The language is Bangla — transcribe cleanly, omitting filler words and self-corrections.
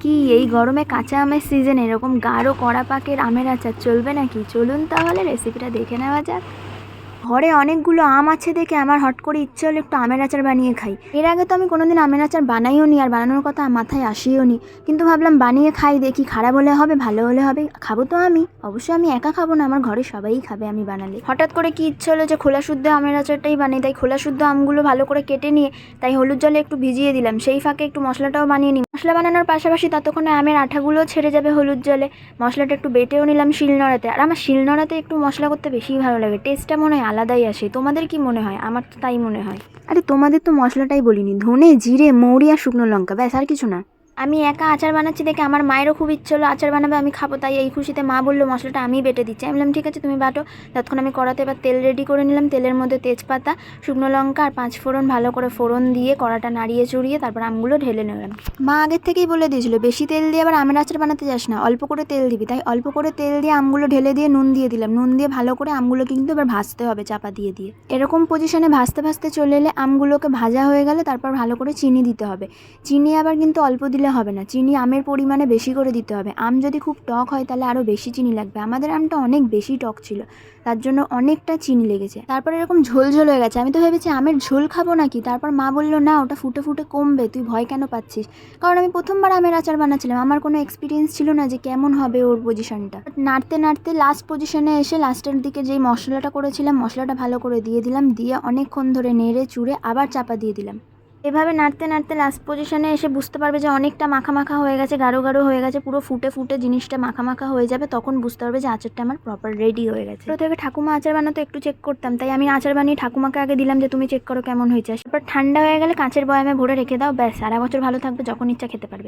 কি এই গরমে কাঁচা আমের সিজনে এরকম গাঢ় কড়া পাকের আমের আচার চলবে নাকি? চলুন তাহলে রেসিপিটা দেখে নেওয়া যাক। ঘরে অনেকগুলো আম আছে দেখে আমার হট করে ইচ্ছে হলো একটু আমের আচার বানিয়ে খাই। এর আগে তো আমি কোনোদিন আমের আচার বানাইও নি, আর বানানোর কথা মাথায় আসেও নি। কিন্তু ভাবলাম বানিয়ে খাই, দেখি খারাপ হলে হবে ভালো হলে হবে। খাবো তো আমি, অবশ্যই আমি একা খাবো না, আমার ঘরে সবাই খাবে আমি বানালে। হঠাৎ করে কি ইচ্ছে হলো যে খোলা শুদ্ধ আমের আচারটাই বানাই। তাই খোলা শুদ্ধ আমগুলো ভালো করে কেটে নিয়ে তাই হলুদ জলে একটু ভিজিয়ে দিলাম। সেই ফাঁকে একটু মশলাটাও বানিয়ে নিই। মশলা বানানোর পাশাপাশি ততক্ষণে আমের আঠাগুলোও ছেড়ে যাবে হলুদ জলে। মশলাটা একটু বেটেও নিলাম শিলনোড়াতে। আর আমার শিলনোড়াতে একটু মশলা করতে বেশিই ভালো লাগে, টেস্টটা মনে হয় আলাদাই আসে। তোমাদের কি মনে হয়? আমার তো তাই মনে হয়। আরে তোমাদের তো মশলাটাই বলিনি, ধনে জিরে মৌরি আর শুকনো লঙ্কা, ব্যাস আর কিছু না। আমি একা আচার বানাচ্ছি দেখে আমার মায়েরও খুব ইচ্ছে হলো আচার বানাবে, আমি খাবো। তাই এই খুশিতে মা বললো মশলাটা আমি বেটে দিচ্ছি। আমি বললাম ঠিক আছে তুমি বাটো। ততক্ষণ আমি কড়াতে এবার তেল রেডি করে নিলাম। তেলের মধ্যে তেজপাতা, শুকনো লঙ্কা আর 5 ফোড়ন ভালো করে ফোড়ন দিয়ে কড়াটা নাড়িয়ে চড়িয়ে তারপর আমগুলো ঢেলে নিলাম। মা আগের থেকেই বলে দিয়েছিল বেশি তেল দিয়ে আবার আমের আচার বানাতে যাস না, অল্প করে তেল দিবি। তাই অল্প করে তেল দিয়ে আমগুলো ঢেলে দিয়ে নুন দিয়ে দিলাম। নুন দিয়ে ভালো করে আমগুলো কিন্তু এবার ভাজতে হবে চাপা দিয়ে দিয়ে। এরকম পজিশনে ভাজতে ভাজতে চলে এলে আমগুলোকে ভাজা হয়ে গেলে তারপর ভালো করে চিনি দিতে হবে। চিনি আবার কিন্তু অল্প দিলে হবে না, চিনি আমের পরিমাণে বেশি করে দিতে হবে। আম যদি খুব টক হয় তাহলে আরও বেশি চিনি লাগবে। আমাদের আমটা অনেক বেশি টক ছিল, তার জন্য অনেকটা চিনি লেগেছে। তারপর এরকম ঝোল ঝোল হয়ে গেছে। আমি তো ভেবেছি আমের ঝোল খাবো নাকি, তারপর মা বললো না ওটা ফুটে ফুটে কমবে, তুই ভয় কেন পাচ্ছিস? কারণ আমি প্রথমবার আমের আচার বানাচ্ছিলাম, আমার কোনো এক্সপিরিয়েন্স ছিল না যে কেমন হবে ওর পজিশনটা। নাড়তে নাড়তে লাস্ট পজিশনে এসে লাস্টের দিকে যেই মশলাটা করেছিলাম মশলাটা ভালো করে দিয়ে দিলাম। দিয়ে অনেকক্ষণ ধরে নেড়ে চুড়ে আবার চাপা দিয়ে দিলাম। এভাবে নাড়তে নাড়তে লাস্ট পজিশনে এসে বুঝতে পারবে যে অনেকটা মাখা মাখা হয়ে গেছে, গাঢ় গাঢ় হয়ে গেছে, পুরো ফুটে ফুটে জিনিসটা মাখা মাখা হয়ে যাবে। তখন বুঝতে পারবে যে আচারটা আমার প্রপার রেডি হয়ে গেছে। ছোটো থেকে ঠাকুমা আচার বানাতো, একটু চেক করতাম, তাই আমি আচার বানিয়ে ঠাকুমাকে আগে দিলাম যে তুমি চেক করো কেমন হয়েছে। তারপর ঠান্ডা হয়ে গেলে কাঁচের বয়ামে ভরে রেখে দাও, ব্যাস সারা বছর ভালো থাকবে, যখন ইচ্ছা খেতে পারবে।